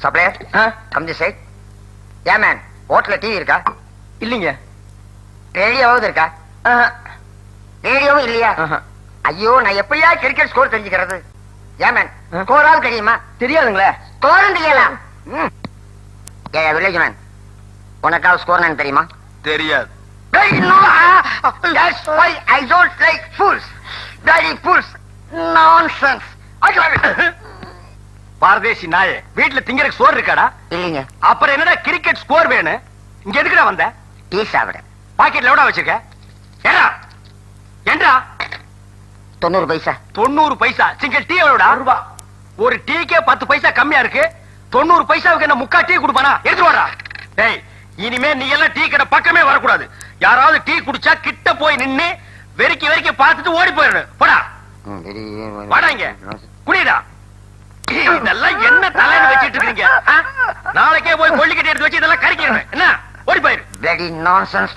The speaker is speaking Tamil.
Supplier come this side. ஏன் மேன் ஹோட்டல்ல டிவி இருக்கா? இல்லீங்க. ரேடியோவாவது இருக்கா? ரேடியோவும் இல்லையா? ஐயோ, நான் எப்படியா கிரிக்கெட் ஸ்கோர் தெரிஞ்சுக்கிறது? ஏன் மேன் ஸ்கோராவது தெரியுமா? தெரியாதுங்களே. ஸ்கோரும் தெரியலாம். ஏ வில்லேஜ் மேன், உனக்காவது ஸ்கோர் என்னன்னு தெரியுமா? தெரியாது. No, that's why I don't like fools. Bloody fools. Nonsense. பாரதேசி நாயே, வீட்டுல திங்கறதுக்கு சோறு இருக்காடா? இல்லைங்க. அப்புறம் என்னடா கிரிக்கெட் ஸ்கோர் வேணும்? இங்க எதுக்குடா வந்த? டீ சாப்பிட. பாக்கெட்ல எவ்வளவு வச்சிருக்க? ஏடா ஏண்டா 90 பைசா. 90 பைசா. Single tea எவ்வளவுடா? ரூபா. ஒரு டீக்கே 10 பைசா கம்மியா இருக்கு. 90 பைசாவுக்கு என்ன முக்கா டீ குடுப்பானா? எடுத்து வாடா. டேய், இனிமே நீ எல்லாம் டீ கடை பக்கமே வரக்கூடாது. யாராவது டீ குடிச்சா கிட்ட போய் நின்னு வெறிக்கி வெறிக்கி பார்த்துட்டு ஓடி போயிடு. போடா வாடா, இங்க குடிடா. இதெல்லாம் என்ன தலைன்னு வச்சிட்டு இருக்கீங்க? நாளைக்கே போய் கொல்லிக்கட்டி எடுத்து வச்சு இதெல்லாம் கறிக்கிறேன். என்ன ஓடி போயிரு. Bloody nonsense.